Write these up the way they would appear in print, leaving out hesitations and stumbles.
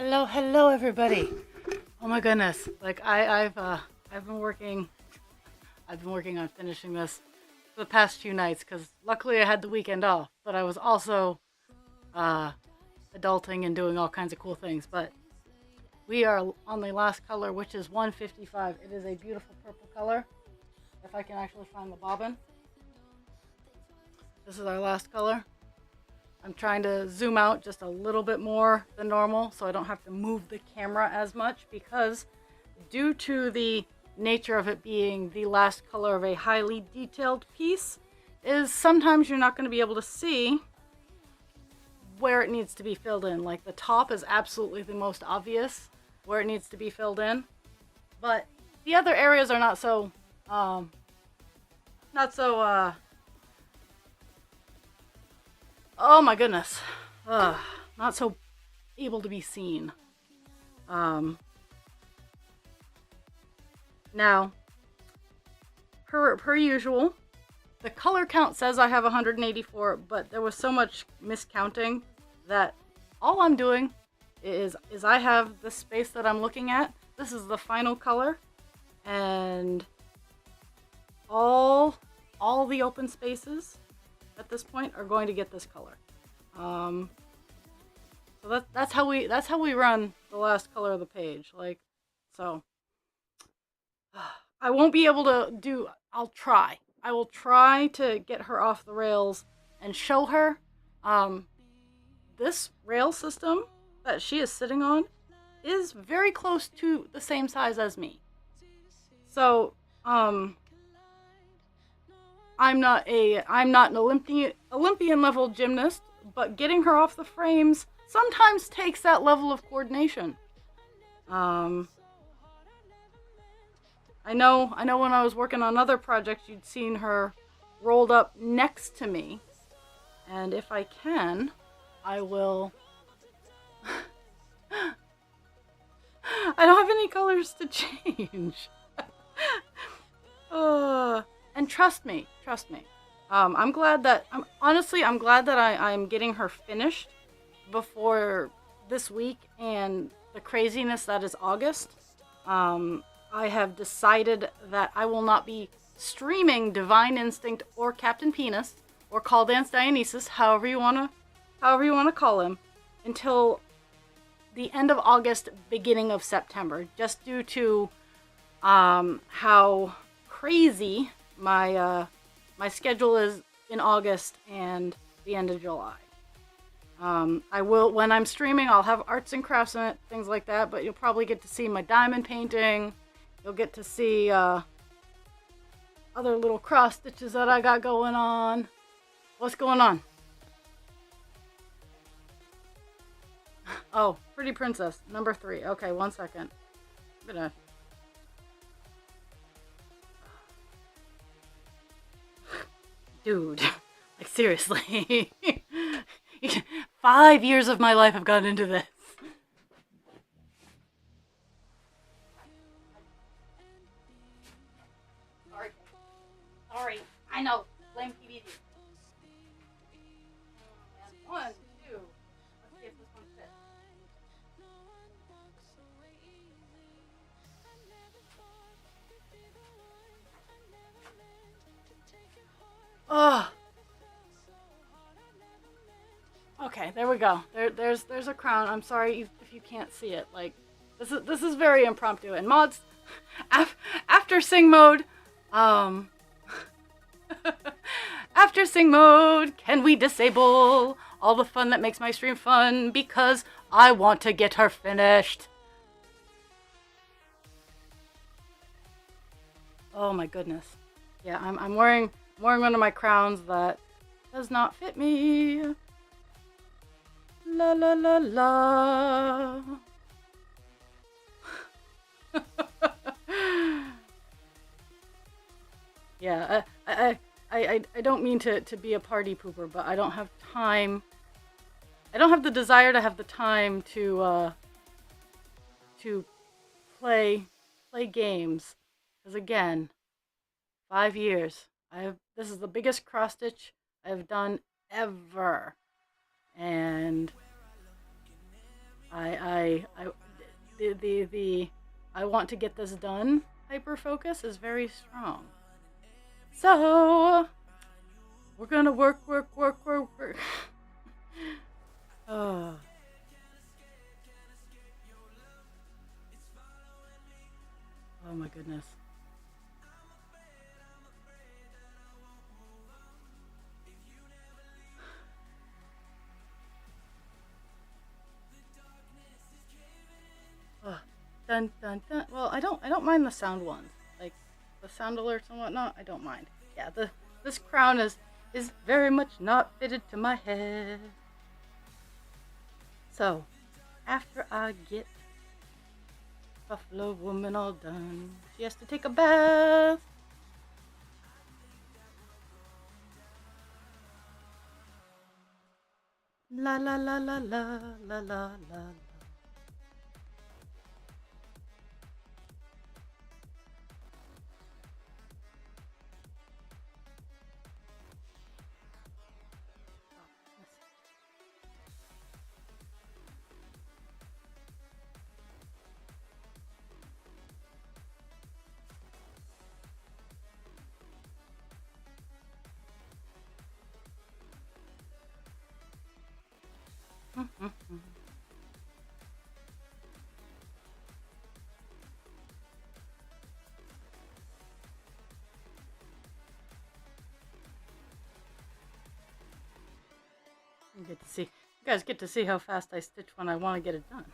Hello, everybody. Oh my goodness! Like I've been working on finishing this for the past few nights because luckily I had the weekend off, but I was also uh, adulting and doing all kinds of cool things. But we are on the last color, which is 155. It is a beautiful purple color. If I can actually find the bobbin, this is our last color. I'm trying to zoom out just a little bit more than normal so I don't have to move the camera as much because due to the nature of it being the last color of a highly detailed piece is sometimes you're not going to be able to see where it needs to be filled in. Like the top is absolutely the most obvious where it needs to be filled in, but the other areas are not so oh my goodness. Not so able to be seen. Now, per usual, the color count says I have 184, but there was so much miscounting that all I'm doing is I have the space that I'm looking at. This is the final color, and all the open spaces at this point are going to get this color. So that's how we run the last color of the page. Like, so I won't be able to do. I will try to get her off the rails and show her this rail system that she is sitting on is very close to the same size as me. So I'm not an Olympian level gymnast, but getting her off the frames sometimes takes that level of coordination. I know when I was working on other projects, you'd seen her rolled up next to me, and if I can, I will. I don't have any colors to change. And trust me. I'm glad that I'm getting her finished before this week and the craziness that is August. I have decided that I will not be streaming Divine Instinct or Captain Penis or Call Dance Dionysus, however you wanna call him, until the end of August, beginning of September, just due to how crazy my schedule is in August and the end of July. I will, when I'm streaming, I'll have arts and crafts in it, things like that, but you'll probably get to see my diamond painting. You'll get to see other little cross stitches that I got going on. What's going on? Oh, Pretty Princess, number 3. Okay, 1 second. I'm gonna... Dude, like seriously. 5 years of my life have gone into this. Sorry. I know. Blame PBD. And 1, 2. Let's see if this one fits. Oh. Okay, there we go. There's a crown. I'm sorry if you can't see it. Like, this is very impromptu. And mods, after sing mode, after sing mode, can we disable all the fun that makes my stream fun? Because I want to get her finished. Oh my goodness. Yeah, I'm wearing one of my crowns that does not fit me. La la la la. Yeah, I don't mean to be a party pooper, but I don't have time. I don't have the desire to have the time to play games. Because again, 5 years. This is the biggest cross stitch I've done ever. And I the I want to get this done hyper focus is very strong. So we're gonna work. Oh, oh my goodness. Oh, dun dun dun. Well, I don't mind the sound ones, like the sound alerts and whatnot. I don't mind. Yeah, the this crown is very much not fitted to my head. So after I get Buffalo Woman all done, she has to take a bath. La la la la la la la la. You get to see. You guys get to see how fast I stitch when I want to get it done.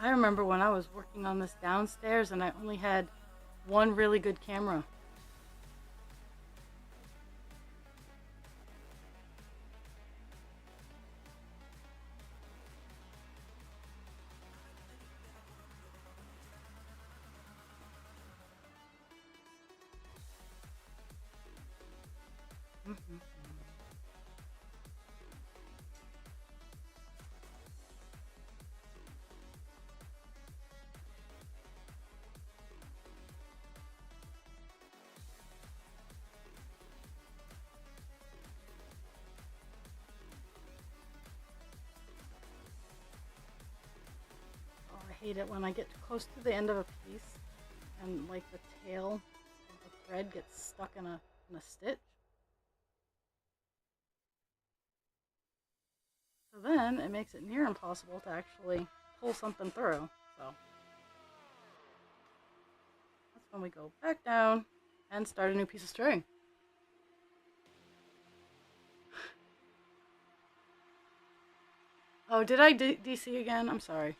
I remember when I was working on this downstairs and I only had one really good camera. Oh, I hate it when I get close to the end of a piece and like the tail of the thread gets stuck in a stitch. So then it makes it near impossible to actually pull something through. So that's when we go back down and start a new piece of string. Oh, did I DC again? I'm sorry.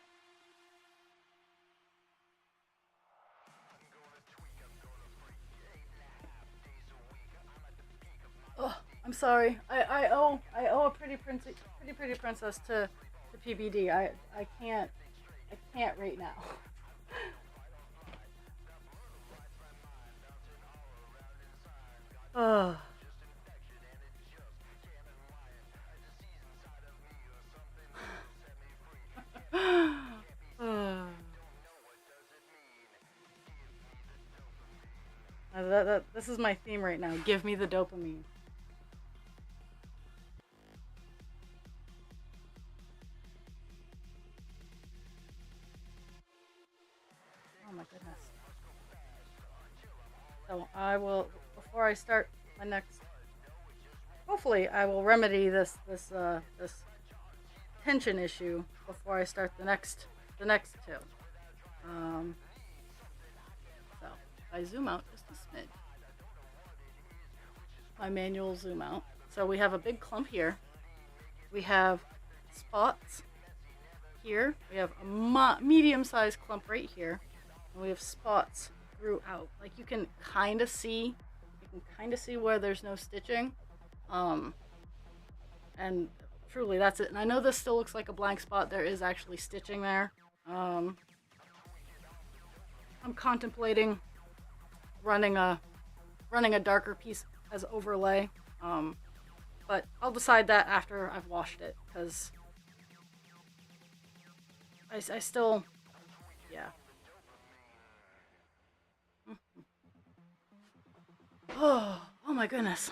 Oh, I'm sorry. I owe a pretty princess to PBD. I can't right now. Oh. This is my theme right now. Give me the dopamine. Oh my goodness. So I will, before I start my next, hopefully I will remedy this tension issue before I start the next two. Um, so I zoom out just a smidge. My manual zoom out. So we have a big clump here. We have spots here. We have a medium-sized clump right here. And we have spots throughout. Like you can kind of see where there's no stitching. And truly that's it. And I know this still looks like a blank spot. There is actually stitching there. I'm contemplating running a darker piece as overlay. but I'll decide that after I've washed it, because I still, yeah. Oh my goodness.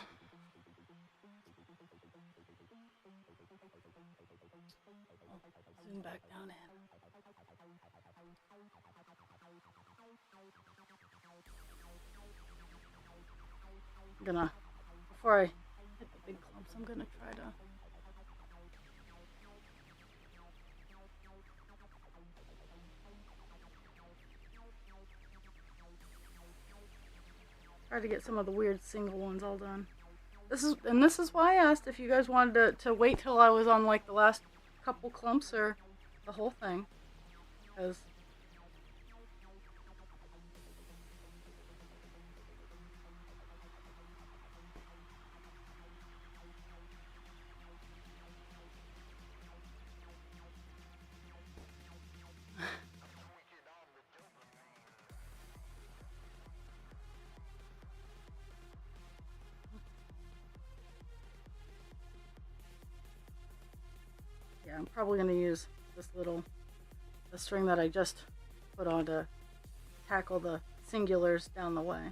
Zoom back down in. I'm gonna, before I hit the big clumps, I'm gonna try to get some of the weird single ones all done. This is why I asked if you guys wanted to wait till I was on like the last couple clumps or the whole thing, because yeah, I'm probably gonna use the string that I just put on to tackle the singulars down the way.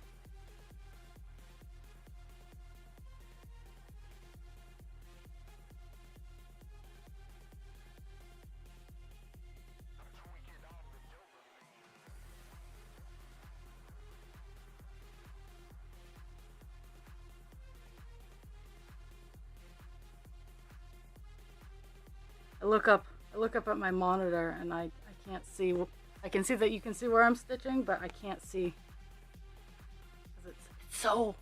I look up at my monitor and I can't see. I can see that you can see where I'm stitching, but I can't see because it's so.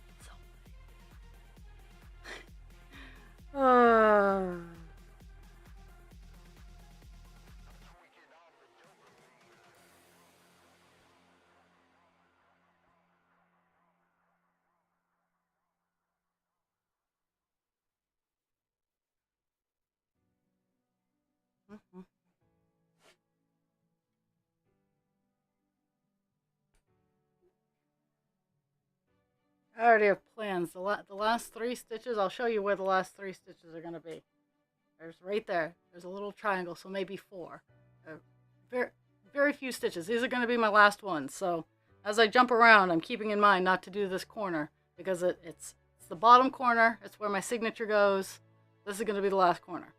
Mhm. I already have plans. The last 3 stitches, I'll show you where the last 3 stitches are going to be. There's right there. There's a little triangle, so maybe 4. Very, very few stitches. These are going to be my last ones. So as I jump around, I'm keeping in mind not to do this corner because it's the bottom corner. It's where my signature goes. This is going to be the last corner.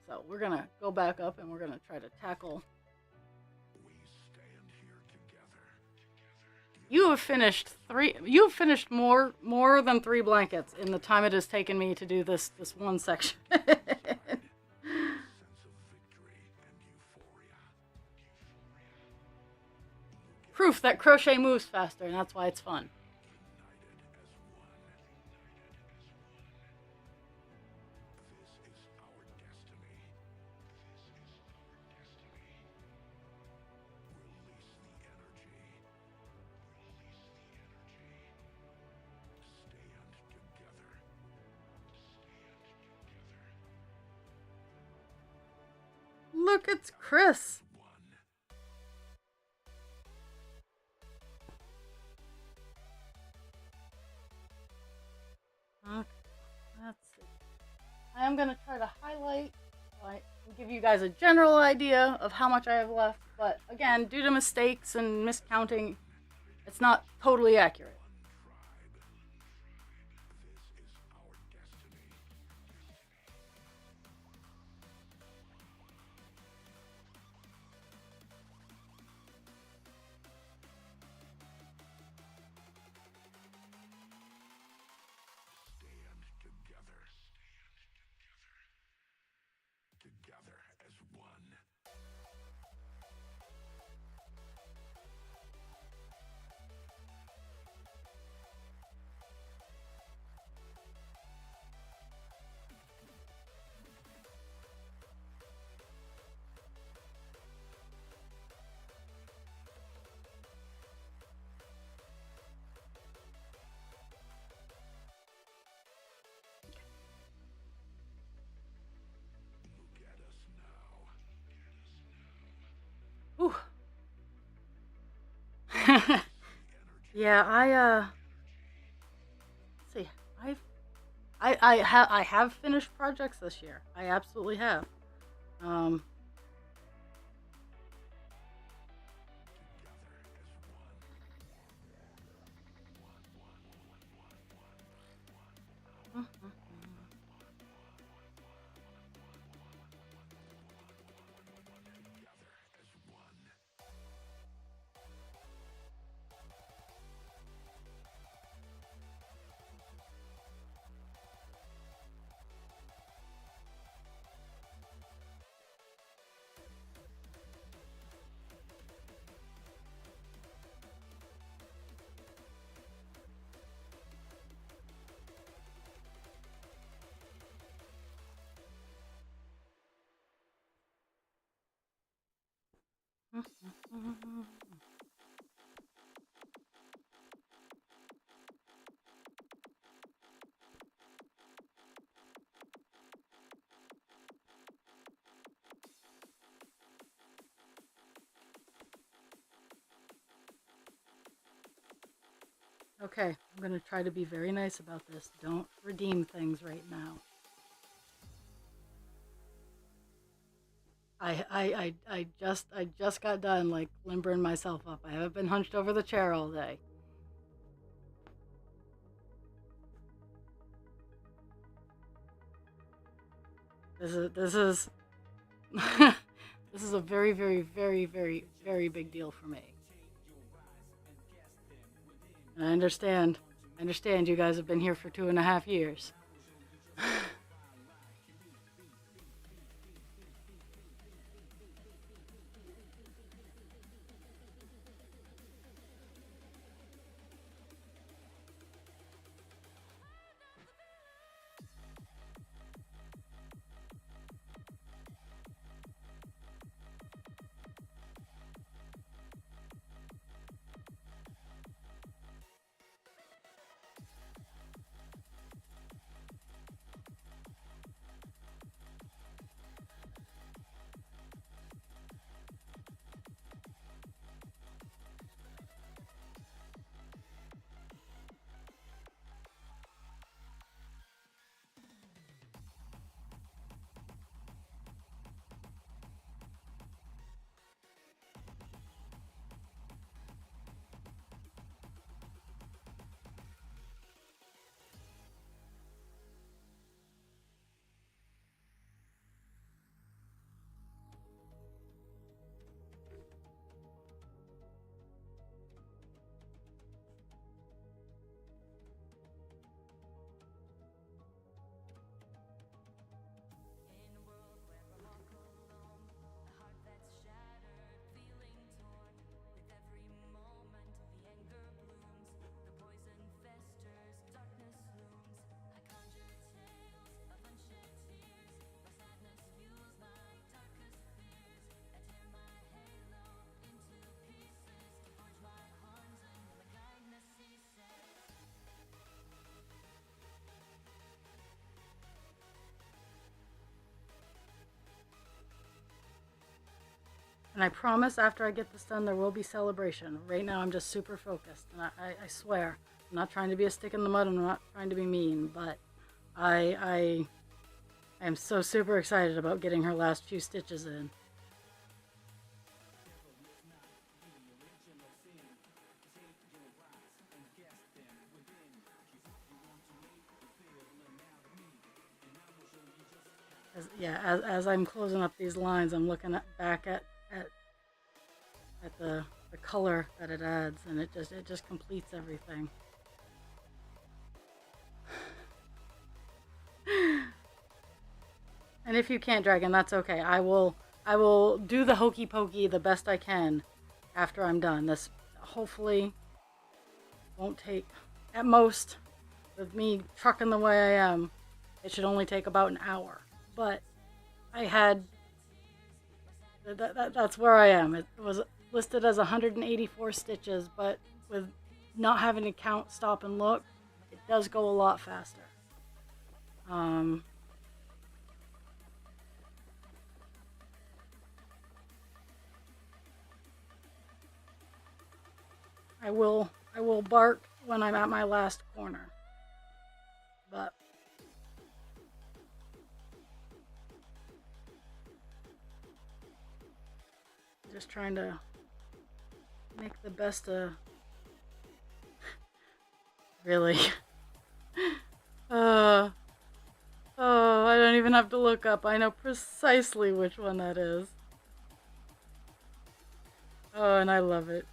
So we're going to go back up and we're going to try to tackle. You have finished more than 3 blankets in the time it has taken me to do this one section. Proof that crochet moves faster, and that's why it's fun. Look, it's Chris. Okay, let's see. I am going to try to highlight, and give you guys a general idea of how much I have left, but again, due to mistakes and miscounting, it's not totally accurate. Ooh. Yeah, let's see. I have finished projects this year. I absolutely have. Um, okay, I'm gonna try to be very nice about this. Don't redeem things right now. I just got done like limbering myself up. I haven't been hunched over the chair all day. This is this is a very, very, very, very, very big deal for me. And I understand. I understand you guys have been here for 2.5 years. And I promise after I get this done, there will be celebration. Right now, I'm just super focused. And I swear, I'm not trying to be a stick in the mud. I'm not trying to be mean. But I am so super excited about getting her last few stitches in. As I'm closing up these lines, I'm looking back at the color that it adds, and it just completes everything. And if you can't, Dragon, that's okay. I will do the hokey pokey the best I can after I'm done. This hopefully won't take, at most, with me trucking the way I am, it should only take about an hour. But I had, that's where I am. It was listed as 184 stitches, but with not having to count, stop, and look, it does go a lot faster. I will bark when I'm at my last corner. But just trying to make the best of... Really? uh... Oh, I don't even have to look up. I know precisely which one that is. Oh, and I love it.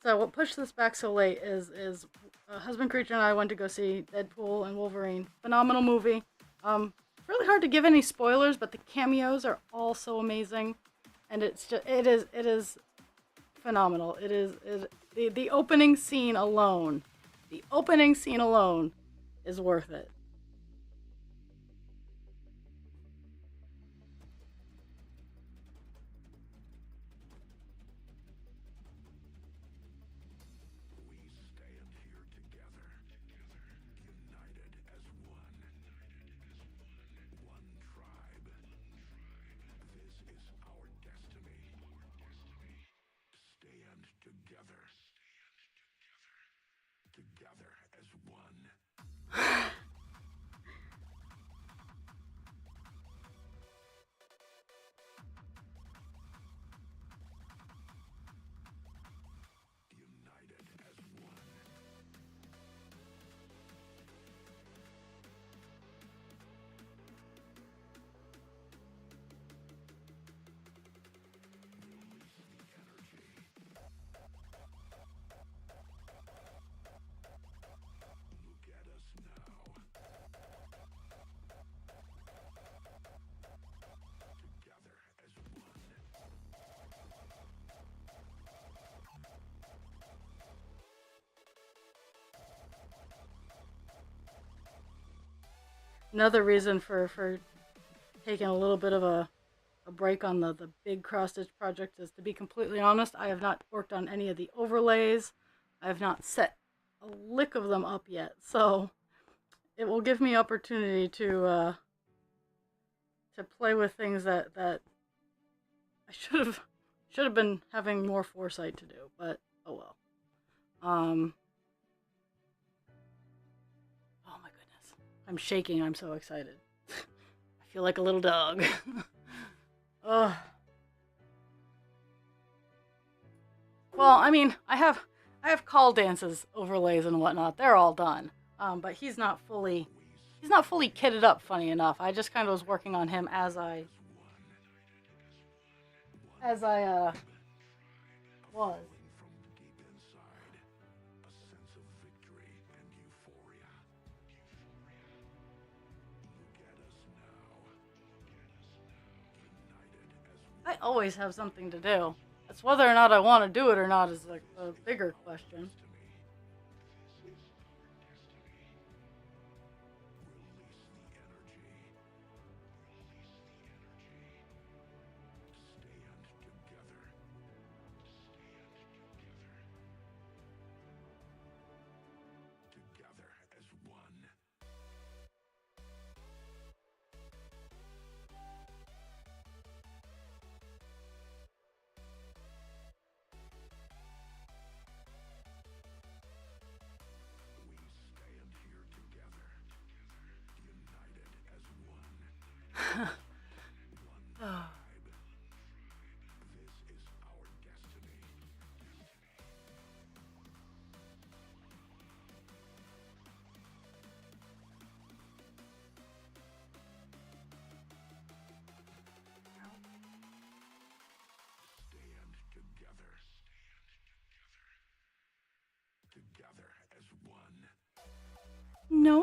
So what pushed this back so late is husband creature and I went to go see Deadpool and Wolverine. Phenomenal movie. Really hard to give any spoilers, but the cameos are all so amazing, and it is phenomenal. The opening scene alone. The opening scene alone is worth it. Another reason for taking a little bit of a break on the big cross stitch project is, to be completely honest, I have not worked on any of the overlays. I have not set a lick of them up yet, so it will give me opportunity to play with things that I should have been having more foresight to do, but oh well. Oh my goodness, I'm shaking. I'm so excited. I feel like a little dog. Ugh. Well, I mean, I have call dances, overlays, and whatnot. They're all done. But he's not fully kitted up. Funny enough, I just kind of was working on him as I was. I always have something to do. It's whether or not I want to do it or not is like a bigger question.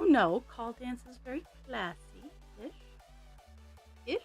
No, call dance is very classy-ish. Ish.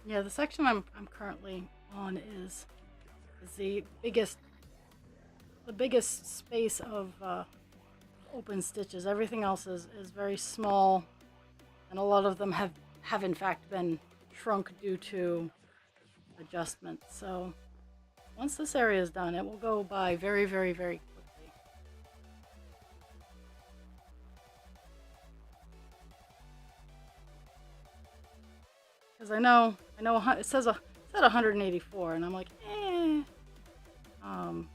Yeah, the section I'm currently on is the biggest space of open stitches. Everything else is very small, and a lot of them have in fact been shrunk due to adjustment. So once this area is done, it will go by very, very, very quickly. Because I know, it said 184, and I'm like, eh. Um,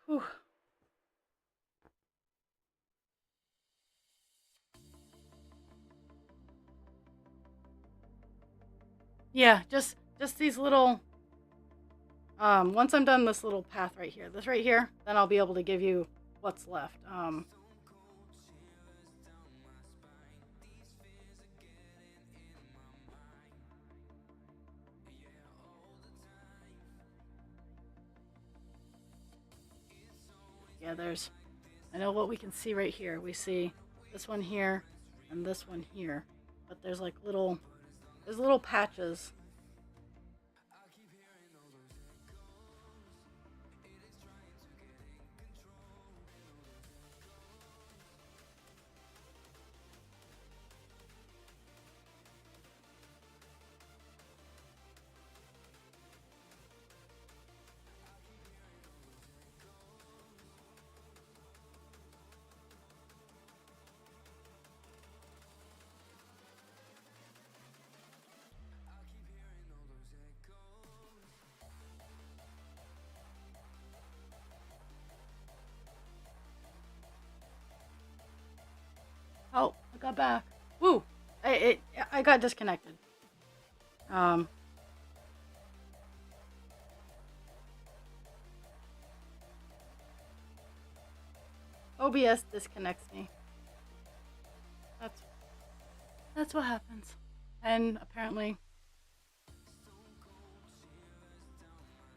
whew. Yeah, just these little. Once I'm done this little path right here, then I'll be able to give you what's left. Yeah, I know what we can see right here. We see this one here and this one here, but there's like little patches. Oh, I got back. Woo! I got disconnected. OBS disconnects me. That's what happens. And apparently,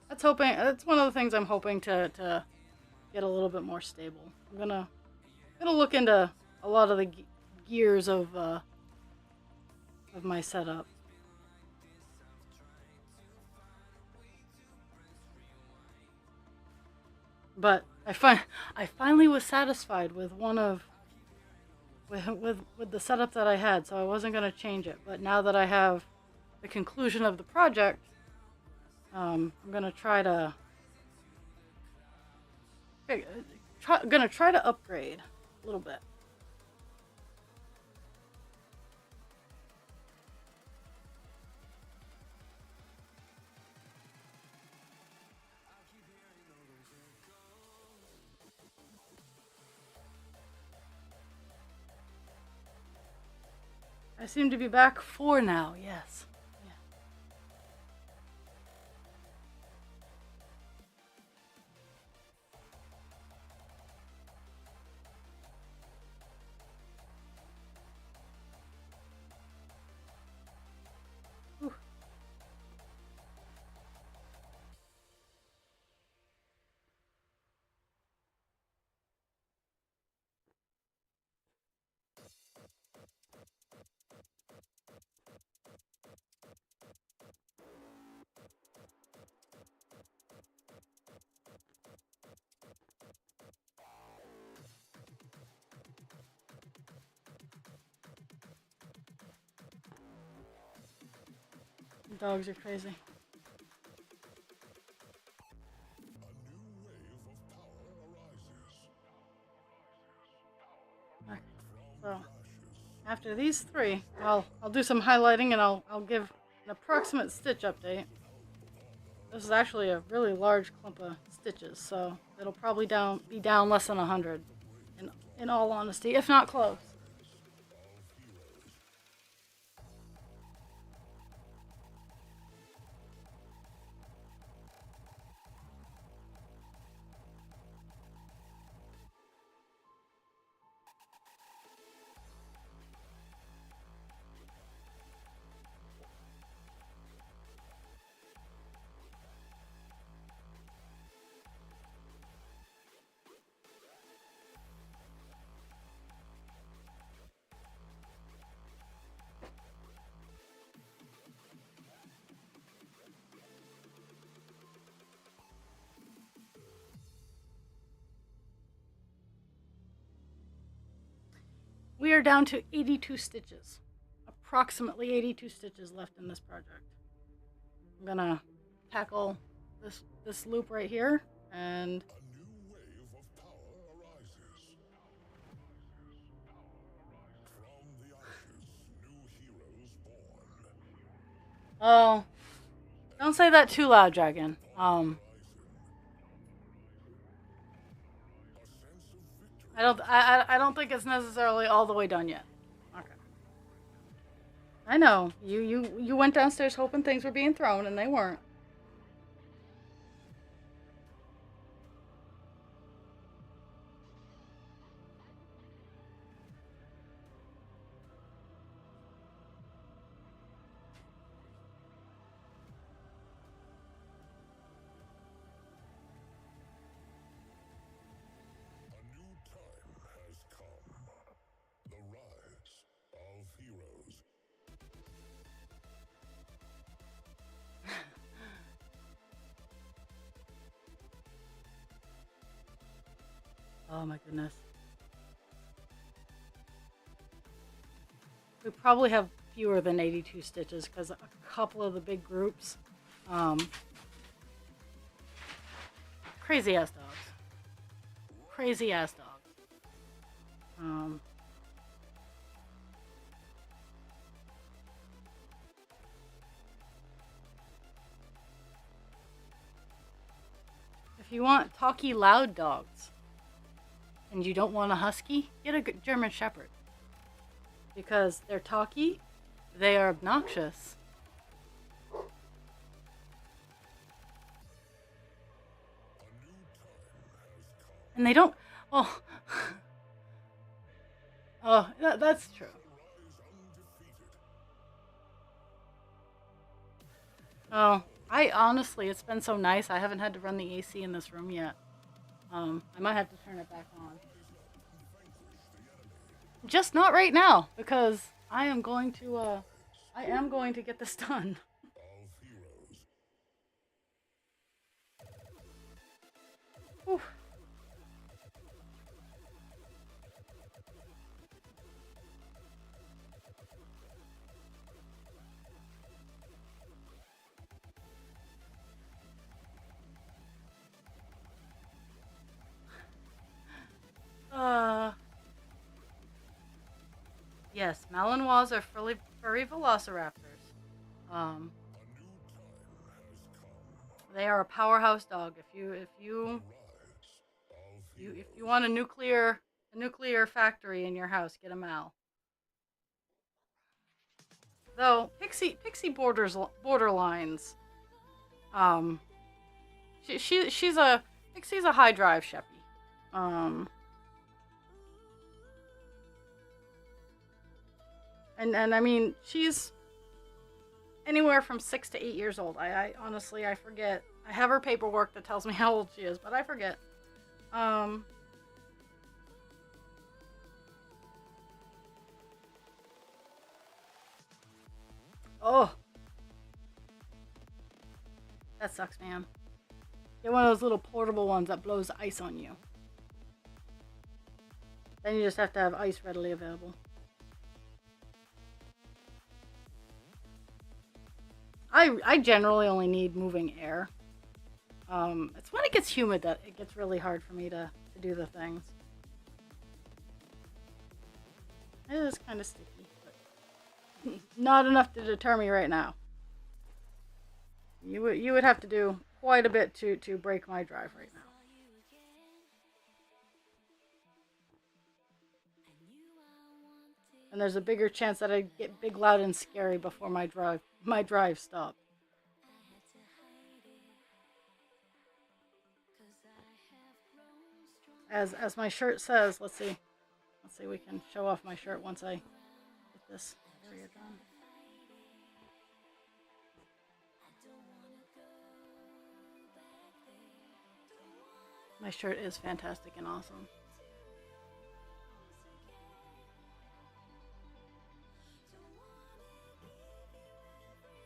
that's one of the things I'm hoping to get a little bit more stable. I'm gonna look into a lot of the gears of my setup. But I finally was satisfied with with the setup that I had, so I wasn't gonna change it. But now that I have the conclusion of the project, I'm gonna try to upgrade a little bit. I seem to be back 4 now, yes. Yeah. Whew. The dogs are crazy. Okay. So after these 3, I'll do some highlighting, and I'll give an approximate stitch update. This is actually a really large clump of stitches, so it'll probably be down less than 100, in all honesty, if not close. we are down to 82 stitches. Approximately 82 stitches left in this project. I'm gonna tackle this loop right here, and A new wave of power arises. From the ashes, new heroes born. oh, don't say that too loud, Dragon. Horizon. A sense of victory. I don't think it's necessarily all the way done yet. Okay. I know. You went downstairs hoping things were being thrown, and they weren't. A new time has come. The rise of heroes. Oh my goodness. We probably have fewer than 82 stitches because a couple of the big groups, crazy ass dogs. Crazy ass dogs. If you want talky loud dogs and you don't want a husky, get a German Shepherd. Because they're talky, they are obnoxious. And they don't. Oh. Oh, that's true. Oh, I honestly, it's been so nice. I haven't had to run the AC in this room yet. I might have to turn it back on. Just not right now, because I am going to get this done. Whew. Yes, Malinois are furry velociraptors. They are a powerhouse dog. If you want a nuclear factory in your house, get a Mal. Though Pixie borderlines. She's a Pixie's a high drive sheppy. And I mean, she's anywhere from 6 to 8 years old. I honestly, I forget. I have her paperwork that tells me how old she is, but I forget. Oh. That sucks, man. Get one of those little portable ones that blows ice on you. Then you just have to have ice readily available. I generally only need moving air. It's when it gets humid that it gets really hard for me to do the things. It is kind of sticky, but not enough to deter me right now. You would have to do quite a bit to break my drive right now. And there's a bigger chance that I'd get big, loud, and scary before my drive stopped. As my shirt says, let's see, we can show off my shirt once I get this area done. My shirt is fantastic and awesome.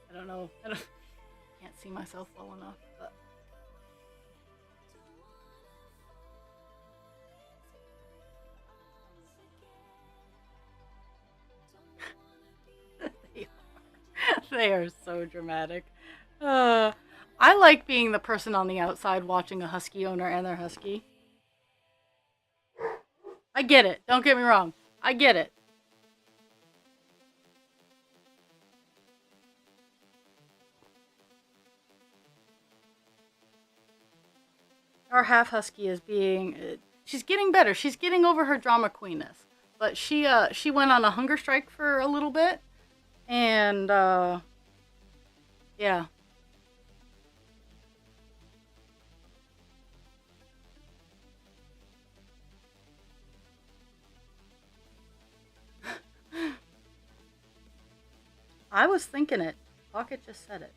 I don't know. I can't see myself well enough, but They are so dramatic. Uh, I like being the person on the outside watching a husky owner and their husky. I get it. Don't get me wrong. I get it. Our half husky is being. She's getting better. She's getting over her drama queenness. But she went on a hunger strike for a little bit, and yeah. I was thinking it. Pocket just said it.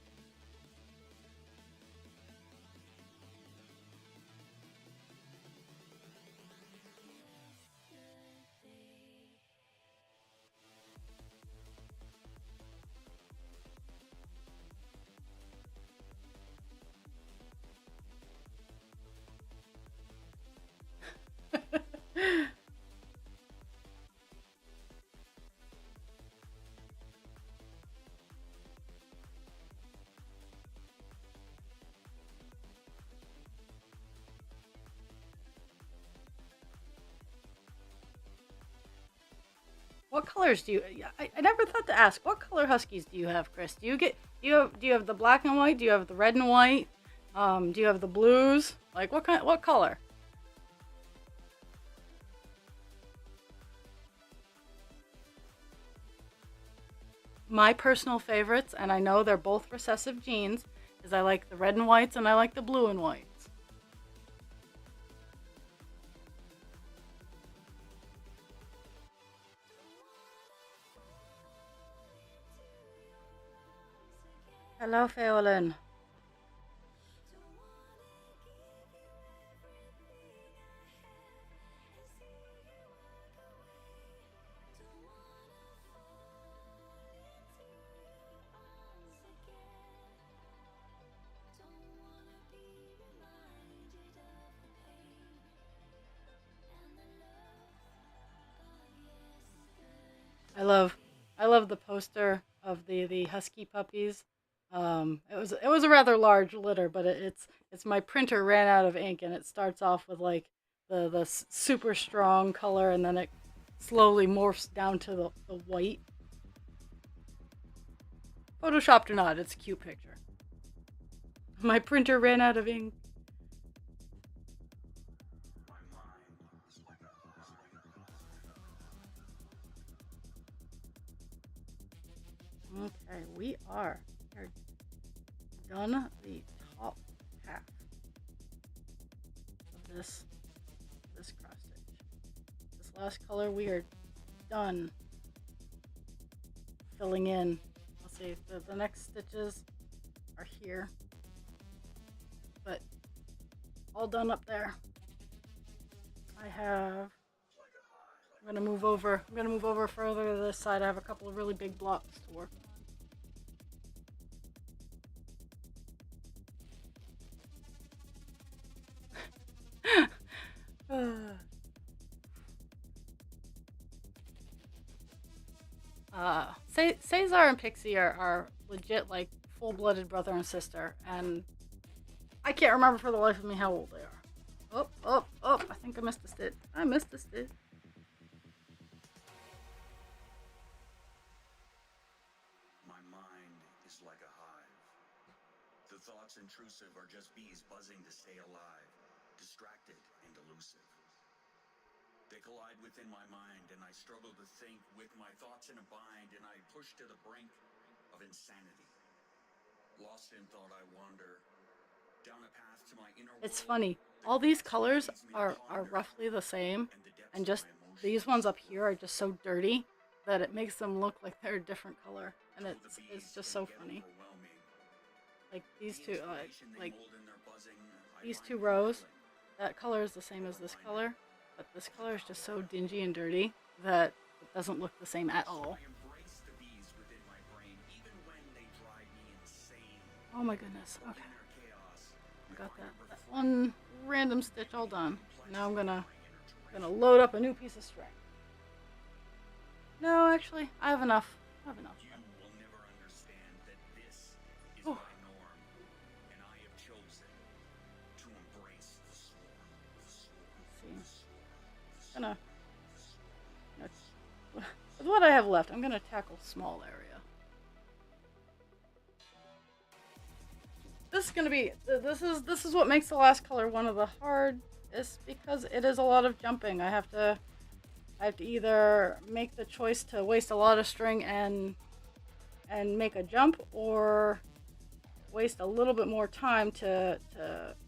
What colors do you? I never thought to ask. What color huskies do you have, Chris? Do you have the black and white? Do you have the red and white? Do you have the blues? Like what color? My personal favorites, and I know they're both recessive genes, is I like the red and whites and I like the blue and whites. Hello, Feolin. I love I love the poster of the husky puppies. It was a rather large litter, but it's my printer ran out of ink, and it starts off with like the super strong color, and then it slowly morphs down to the white. Photoshopped or not, it's a cute picture. My printer ran out of ink. Okay, we are done the top half of this cross stitch. This last color we are done filling in. Let's see, the next stitches are here, but all done up there. I have. I'm gonna move over. I'm gonna move over further to this side. I have a couple of really big blocks to work with. Cesar and Pixie are legit like full-blooded brother and sister, and I can't remember for the life of me how old they are. Oh, oh, oh! I think I missed a stitch. I missed a stitch. My mind is like a hive. The thoughts intrusive are just bees buzzing to stay alive, distracted and elusive. They collide within my mind, and I struggle to think with my thoughts in a bind, and I push to the brink of insanity. Lost in thought, I wander down a path to my inner It's world funny. that All these constantly colors leads me to are ponder roughly the same, and the depths and of just my these emotions. ones up here are just so dirty that it makes them look like they're a different color, and Though the it's bees just can so get funny. overwhelming, Like these the two, information they like mold in their buzzing, I these find two rows, compelling. that color is the same as Never this mind it, color, but this I color is just follow. so dingy and dirty that it doesn't look the same at So all. I embrace the bees within my brain, even when they drive me insane. Oh my goodness. For Okay, in their chaos, I I got find a that refrain, one random stitch all keeping done. Now I'm complexity gonna my inner gonna terrain. load up a new piece of string. No, actually, I have enough. I have enough. You will never understand the gonna with what I have left, I'm gonna tackle small area. This is gonna be this is what makes the last color one of the hardest because it is a lot of jumping. I have to either make the choice to waste a lot of string and make a jump, or waste a little bit more time to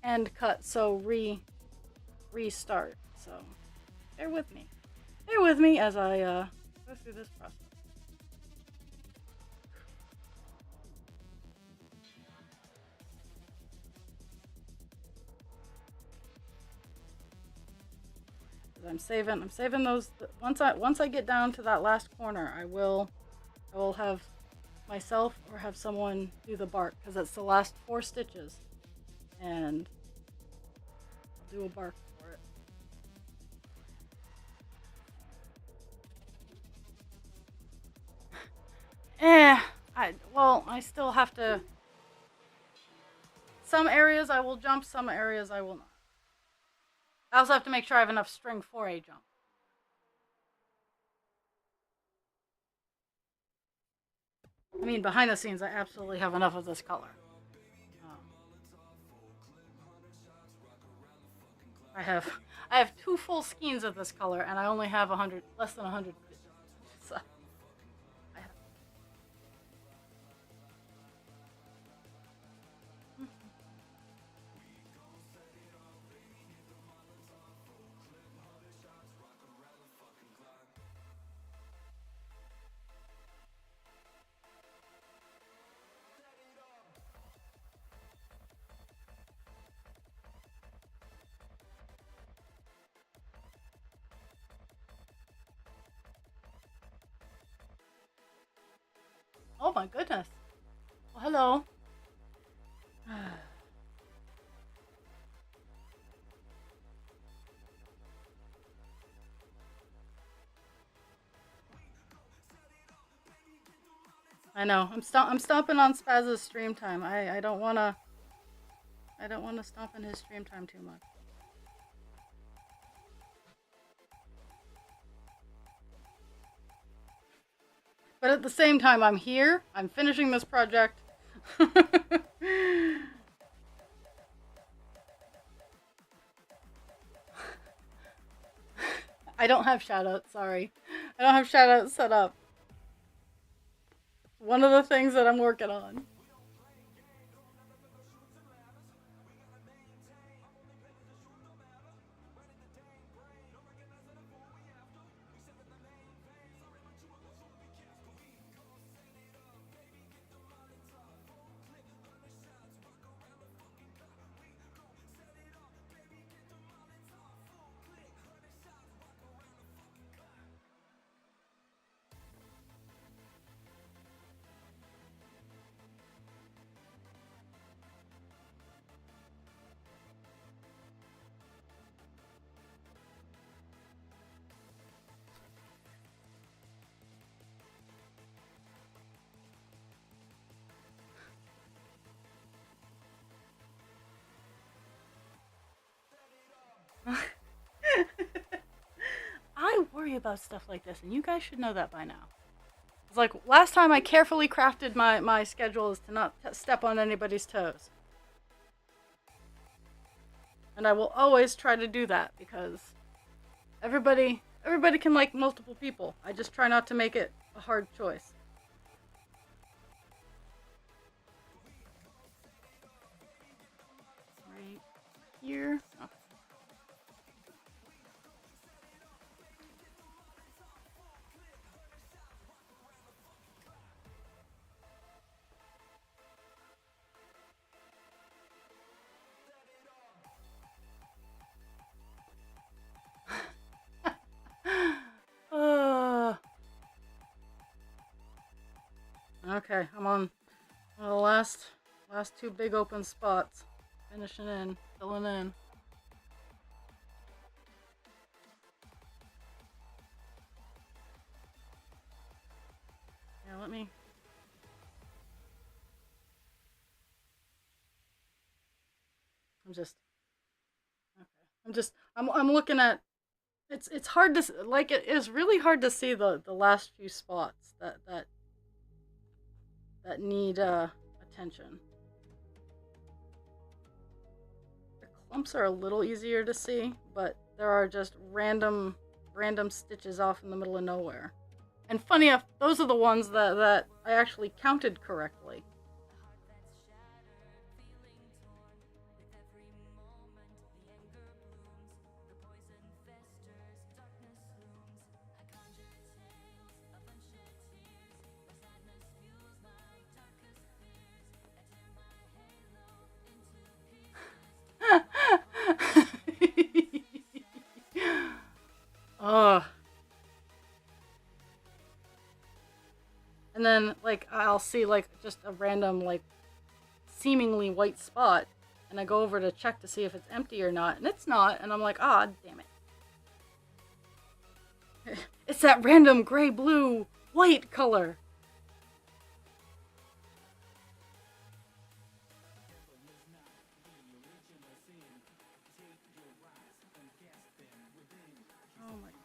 end cut, so restart. So bear with me as I go through this process. I'm saving those. Once I get down to that last corner, I will have myself or have someone do the bark, because it's the last 4 stitches, and I'll do a bark for it. I still have to. Some areas I will jump, some areas I will not. I also have to make sure I have enough string for a jump. I mean, behind the scenes, I absolutely have enough of this color. I have 2 full skeins of this color, and I only have less than 100 stitches. So, oh my goodness. Well, hello. I know. I'm stomping on Spaz's stream time. I don't wanna stomp in his stream time too much. But at the same time, I'm here. I'm finishing this project. I don't have shoutouts, sorry. I don't have shoutouts set up. One of the things that I'm working on. I worry about stuff like this, and you guys should know that by now. It's like, last time I carefully crafted my schedule is to not step on anybody's toes. And I will always try to do that, because everybody can like multiple people. I just try not to make it a hard choice. Right here. Okay. Okay, I'm on the last 2 big open spots. Finishing in, filling in. Yeah, let me. I'm looking at It's hard to like it is really hard to see the last few spots that need attention. The clumps are a little easier to see, but there are just random stitches off in the middle of nowhere. And funny enough, those are the ones that I actually counted correctly. Ugh. And then, like, I'll see, like, just a random, like, seemingly white spot, and I go over to check to see if it's empty or not, and it's not, and I'm like, ah, damn it. It's that random gray, blue, white color. Oh my god.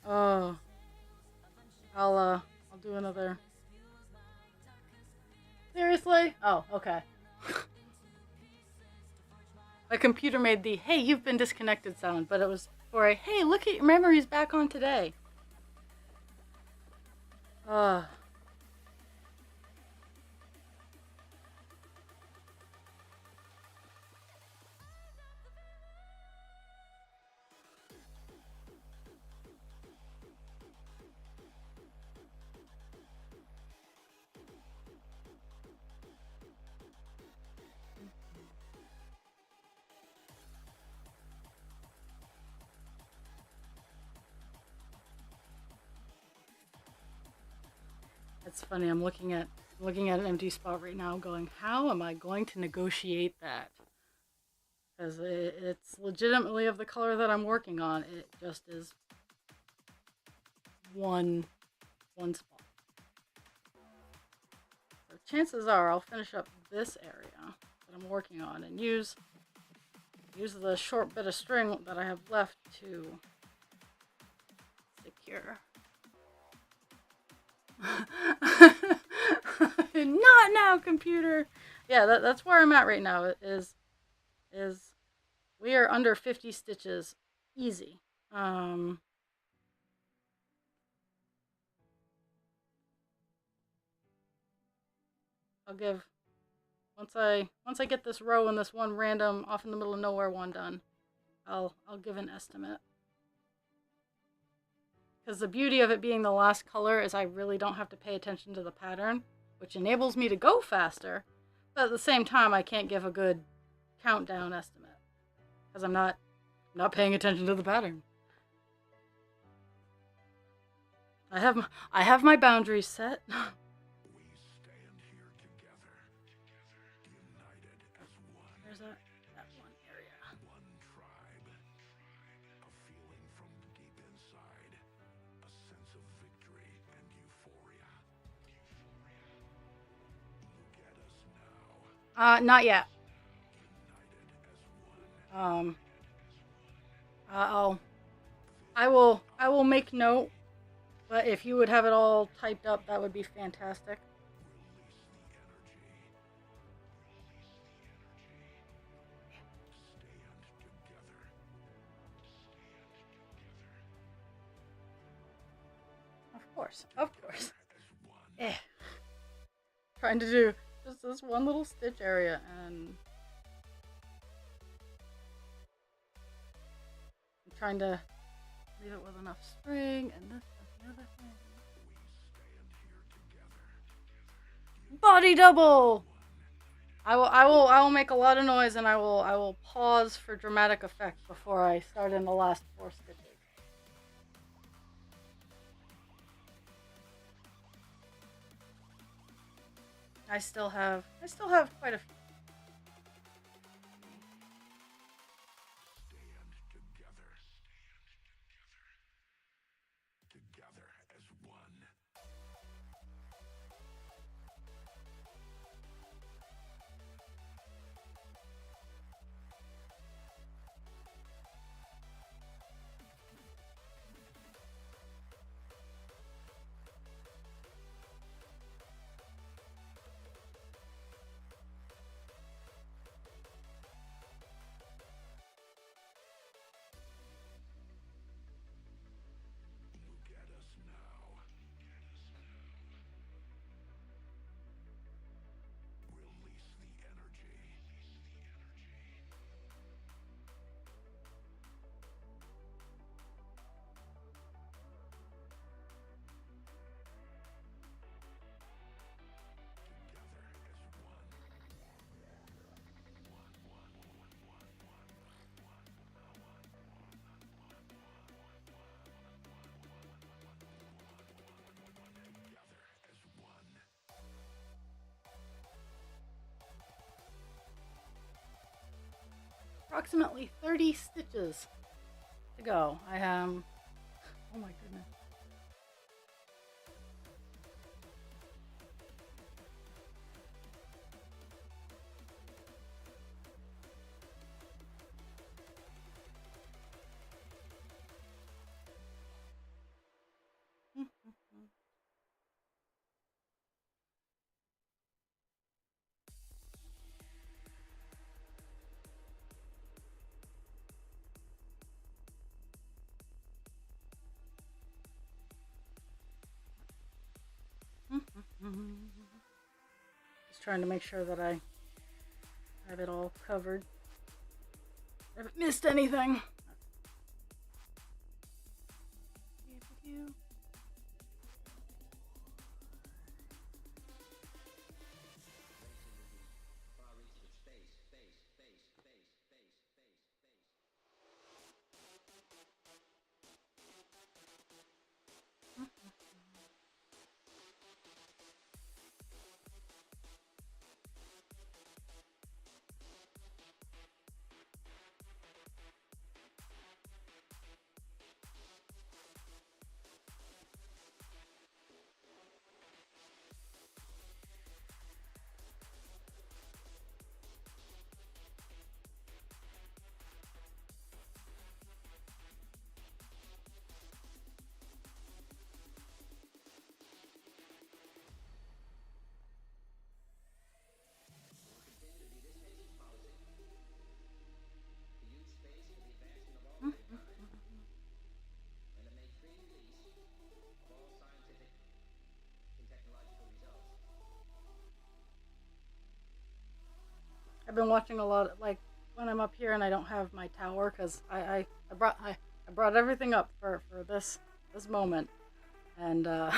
Oh, I'll do another. Seriously? Oh, okay. My computer made the "Hey, you've been disconnected" sound, but it was for a "Hey, look at your memories back on today." Uh, it's funny. I'm looking at an empty spot right now, going, "How am I going to negotiate that?" Because it's legitimately of the color that I'm working on. It just is one spot. So chances are I'll finish up this area that I'm working on and use the short bit of string that I have left to secure. Not now, computer. Yeah, that's where I'm at right now. Is we are under 50 stitches, easy. I'll give once I get this row and this one random off in the middle of nowhere one done, I'll give an estimate. Because the beauty of it being the last color is I really don't have to pay attention to the pattern, which enables me to go faster, but at the same time I can't give a good countdown estimate because I'm not paying attention to the pattern. I have my boundaries set. We stand here together, united as one. There's that one area. One tribe. A feeling from deep inside. A sense of victory and euphoria. Look at us now. Not yet. United as one. I will make note, but if you would have it all typed up, that would be fantastic. Of course. Trying to do just this one little stitch area, and I'm trying to leave it with enough string, and this is the other thing. Body double! I will make a lot of noise, and I will pause for dramatic effect before I start in the last 4 stitches. I still have quite a few. Stand together. Together as one. Look at us now. Release the energy. Together as one. Together as one. Approximately 30 stitches to go. I am. Oh my goodness. Just trying to make sure that I have it all covered. Haven't missed anything. I've been watching a lot, like when I'm up here and I don't have my tower, because I brought everything up for this moment, and uh,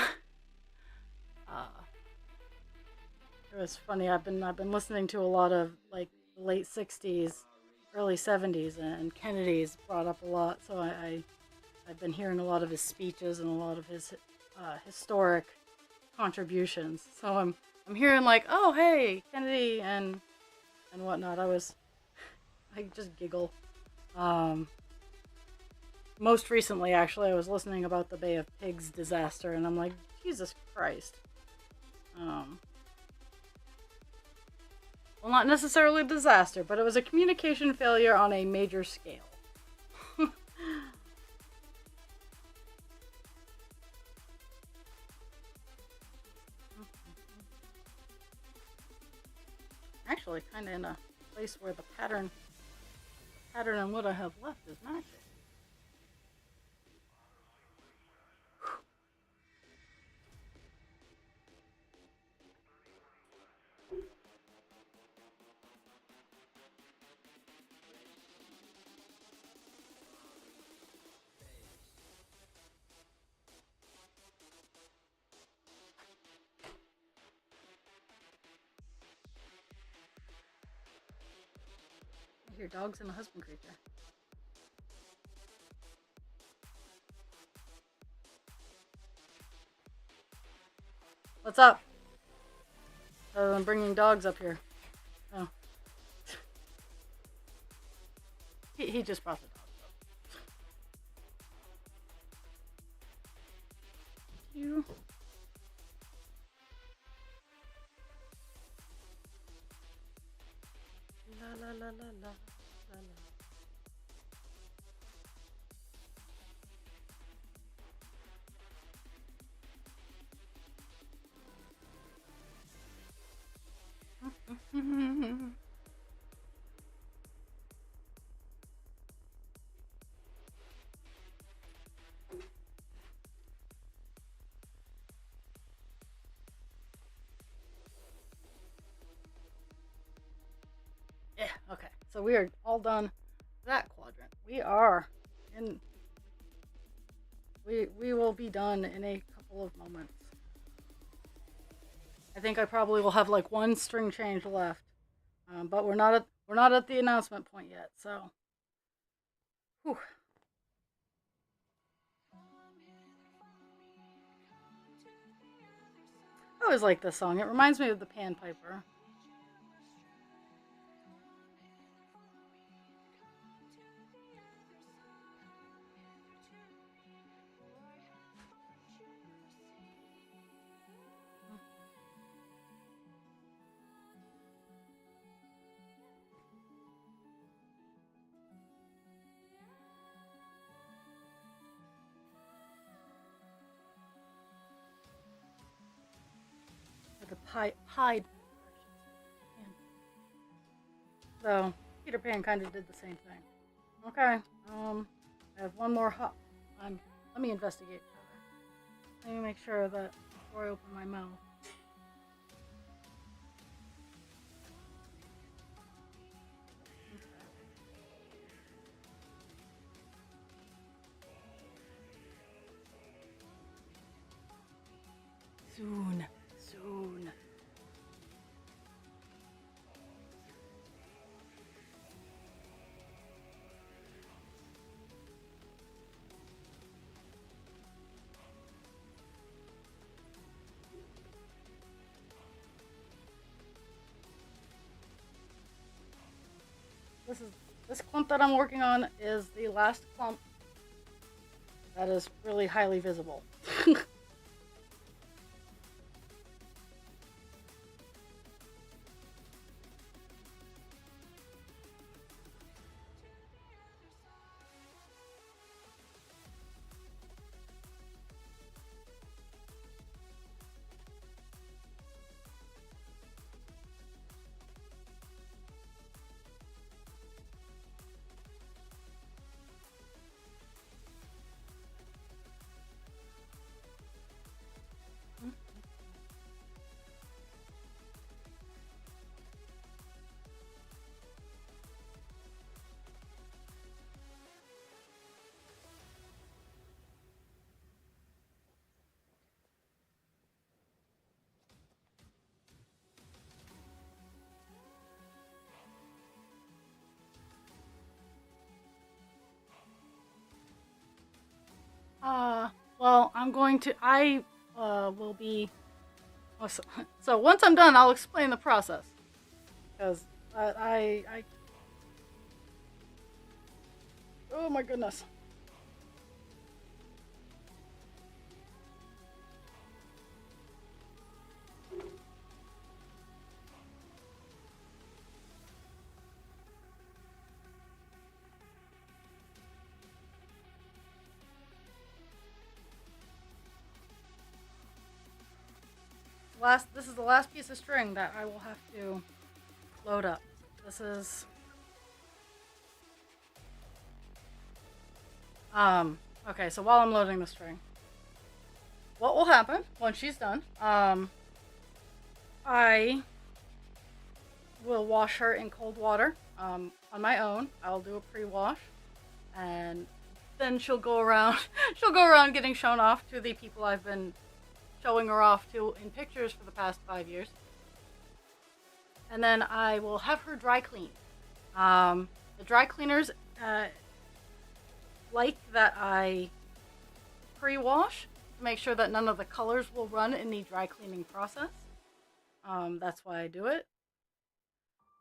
it was funny. I've been listening to a lot of like the late '60s, early '70s, and Kennedy's brought up a lot. So I've been hearing a lot of his speeches and a lot of his historic contributions. So I'm hearing like, oh hey, Kennedy and whatnot. I just giggle. Um, Most recently, actually, I was listening about the Bay of Pigs disaster, and I'm like, Jesus Christ. Well, not necessarily a disaster, but it was a communication failure on a major scale. Actually, kind of in a place where the pattern and what I have left is matching. hear dogs and a husband creature. What's up? Other than bringing dogs up here. Oh. He just brought the dogs up. You. La la la la la la la. Yeah, okay. So we are all done that quadrant. We are in. We will be done in a couple of moments. I think I probably will have like one string change left, but we're not at the announcement point yet. So, whew. I always like this song. It reminds me of the Panpiper. The Pied. So Peter Pan kind of did the same thing. Okay. I have one more hop. Let me investigate further. Let me make sure that before I open my mouth. Soon. This clump that I'm working on is the last clump that is really highly visible. Well, I will be, so once I'm done, I'll explain the process. Because oh my goodness. This is the last piece of string that I will have to load up. This is okay, so while I'm loading the string, what will happen once she's done, I will wash her in cold water on my own. I'll do a pre-wash, and then she'll go around getting shown off to the people I've been showing her off to in pictures for the past 5 years. And then I will have her dry clean. The dry cleaners like that I pre-wash to make sure that none of the colors will run in the dry cleaning process. That's why I do it.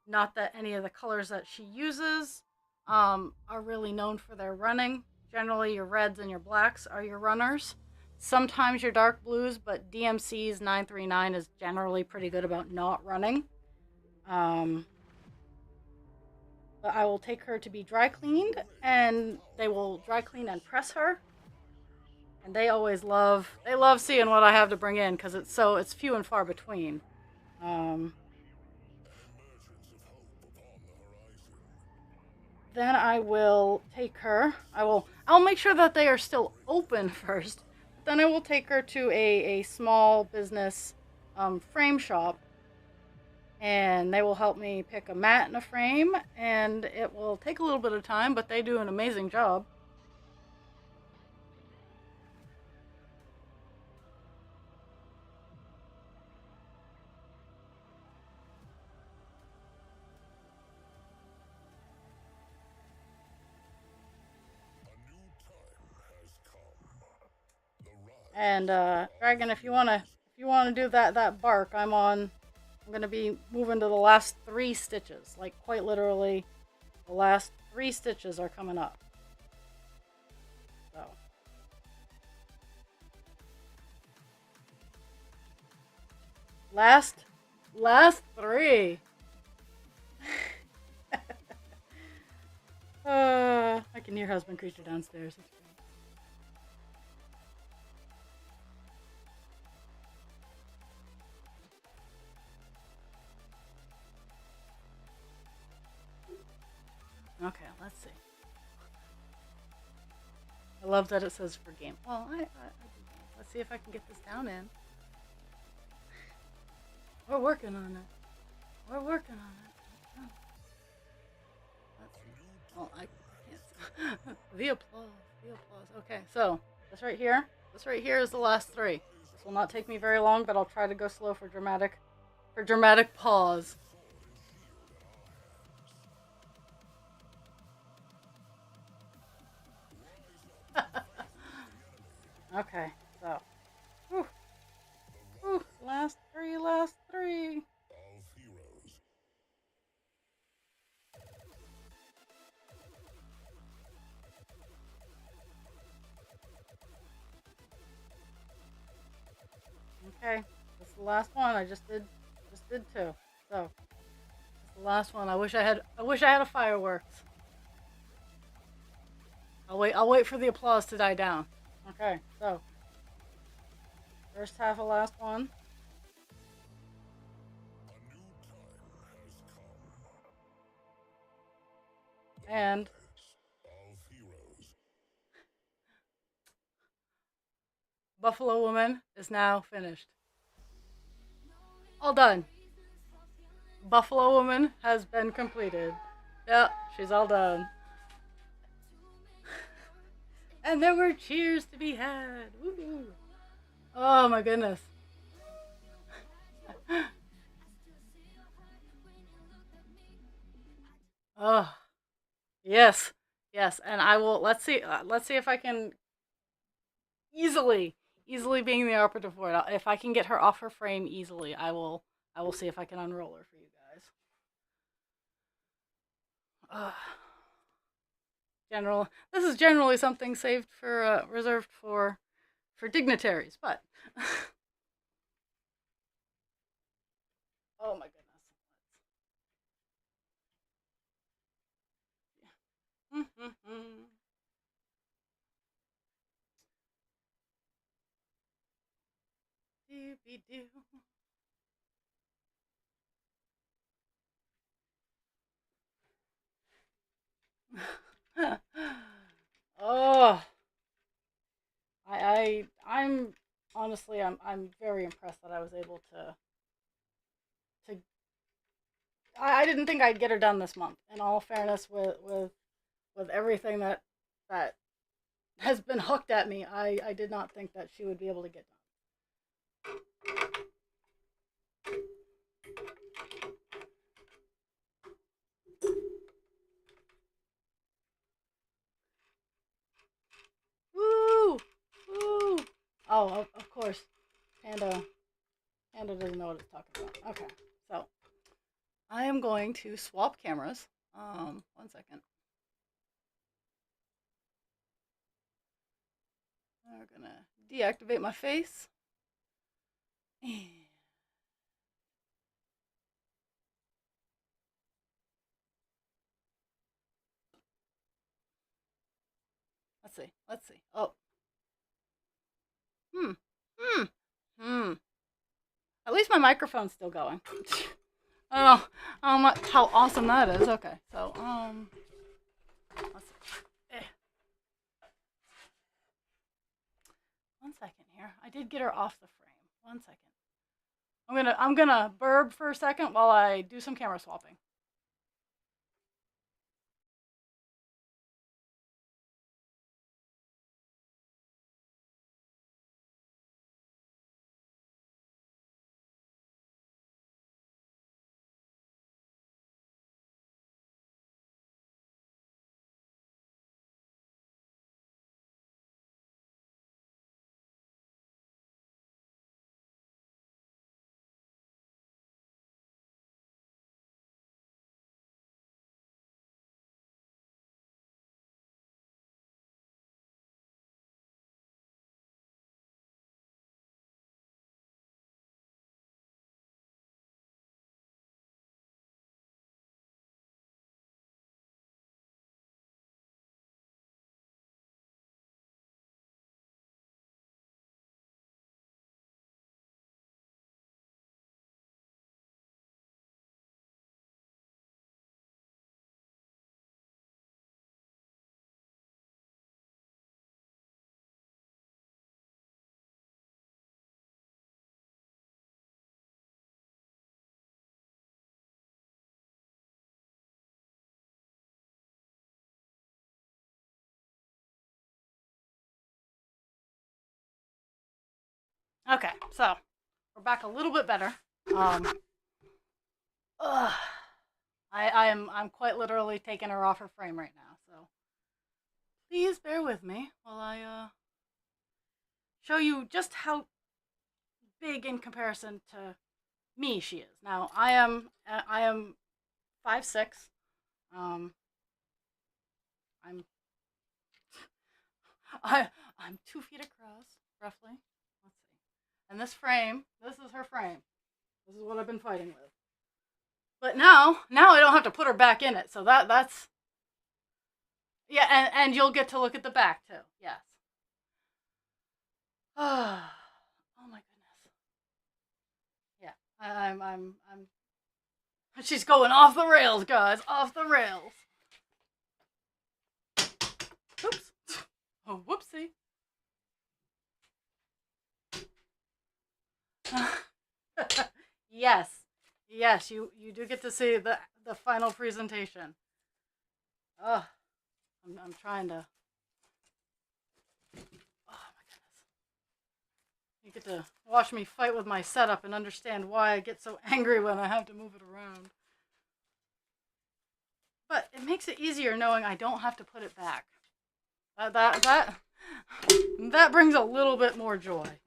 Not that any of the colors that she uses are really known for their running. Generally, your reds and your blacks are your runners. Sometimes your dark blues, but DMC's 939 is generally pretty good about not running. But I will take her to be dry cleaned, and they will dry clean and press her. And they love seeing what I have to bring in because it's few and far between. Then I will take her. I'll make sure that they are still open first. But then I will take her to a small business frame shop, and they will help me pick a mat and a frame, and it will take a little bit of time, but they do an amazing job. And Dragon, if you wanna do that bark, I'm gonna be moving to the last 3 stitches. Like quite literally, the last 3 stitches are coming up. So last 3. I can hear husband creature downstairs. It's great. Okay, let's see. I love that it says for game. Well, I do game. Let's see if I can get this down in. We're working on it. We're working on it. Oh. Let's see. Oh, I can't. The applause. The applause. Okay, so this right here. This right here is the last 3. This will not take me very long, but I'll try to go slow for dramatic pause. Okay, so. Whew. Whew. Last 3. Okay, this is the last one. I just did 2. So, this is the last one. I wish I had a fireworks. I'll wait for the applause to die down. Okay, so first half of last one. And Buffalo Woman is now finished. All done. Buffalo Woman has been completed. Yeah, she's all done. And there were cheers to be had. Woo-hoo. Oh my goodness. Oh, yes. Yes, and I will let's see if I can easily being the operative word. If I can get her off her frame easily, I will see if I can unroll her for you guys. This is generally something saved for reserved for dignitaries, but oh my goodness. Doobie-doo. Oh, I'm honestly I'm very impressed that I was able to I didn't think I'd get her done this month. In all fairness, with everything that has been hooked at me, I did not think that she would be able to get done. Oh, of course. Panda doesn't know what it's talking about. Okay, so I am going to swap cameras. 1 second. We're gonna deactivate my face. Let's see. Let's see. Oh. Hmm. Hmm. Hmm. At least my microphone's still going. I don't know how awesome that is. Okay, so let's see. 1 second here. I did get her off the frame. 1 second. I'm gonna burb for a second while I do some camera swapping. Okay, so we're back a little bit better. Um, ugh, I'm quite literally taking her off her frame right now. So please bear with me while I show you just how big in comparison to me she is. Now I am 5'6". Um, I'm I'm 2 feet across roughly. Let's see. And this frame, this is her frame. This is what I've been fighting with. But now I don't have to put her back in it. So that's yeah, and you'll get to look at the back too. Yes. Oh my goodness. Yeah. I'm she's going off the rails, guys. Off the rails. Oops. Oh, whoopsie. Yes. Yes, you do get to see the final presentation. Oh, I'm trying to. Oh my goodness. You get to watch me fight with my setup and understand why I get so angry when I have to move it around. But it makes it easier knowing I don't have to put it back. That brings a little bit more joy.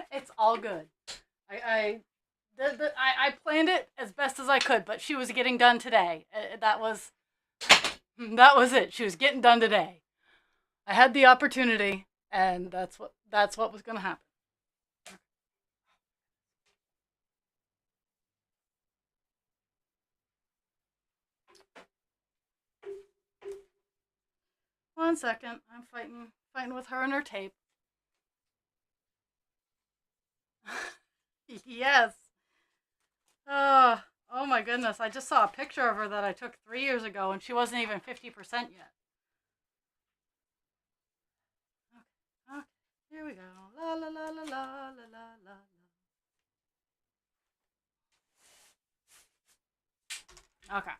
It's all good. I planned it as best as I could, but she was getting done today. That was it. She was getting done today. I had the opportunity, and that's what was going to happen. 1 second. I'm fighting with her and her tape. Yes. Oh my goodness. I just saw a picture of her that I took 3 years ago, and she wasn't even 50% yet. Okay, here we go. La la la la la la la la. Okay,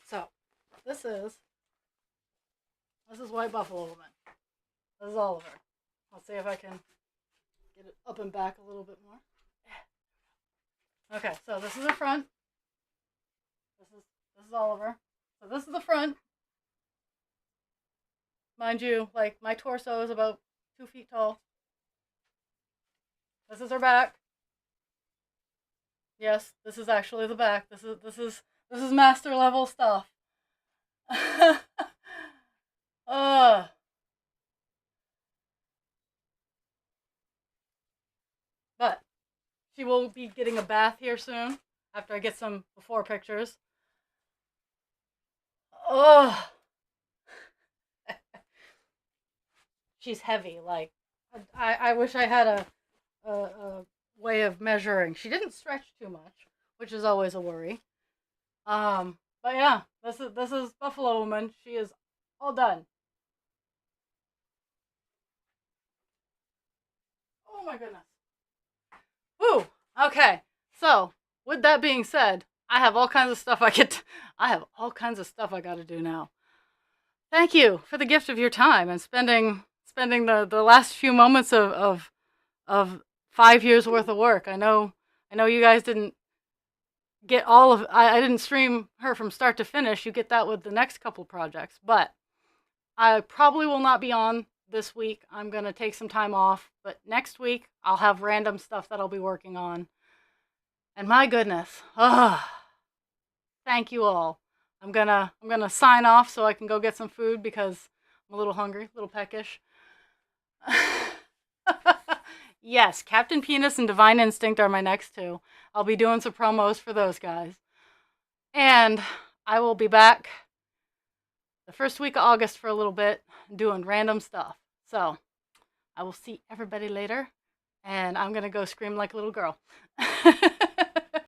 so this is White Buffalo Woman. This is Oliver. Let's see if I can Get it up and back a little bit more. Okay, so this is the front. This is Oliver. So this is the front. Mind you, like my torso is about 2 feet tall. This is her back. Yes, this is actually the back. This is master level stuff. uh but she will be getting a bath here soon after I get some before pictures. Oh, she's heavy. Like I wish I had a way of measuring. She didn't stretch too much, which is always a worry. But yeah, this is Buffalo Woman. She is all done. Oh my goodness. Woo. Okay. So with that being said, I have all kinds of stuff I have all kinds of stuff I got to do now. Thank you for the gift of your time and spending the last few moments of 5 years worth of work. I know you guys didn't get all of I didn't stream her from start to finish. You get that with the next couple projects, but I probably will not be on this week. I'm going to take some time off, but next week I'll have random stuff that I'll be working on. And my goodness, thank you all. I'm gonna sign off so I can go get some food because I'm a little hungry, a little peckish. Yes, Captain Penis and Divine Instinct are my next two. I'll be doing some promos for those guys. And I will be back the first week of August for a little bit doing random stuff. So I will see everybody later, and I'm gonna go scream like a little girl.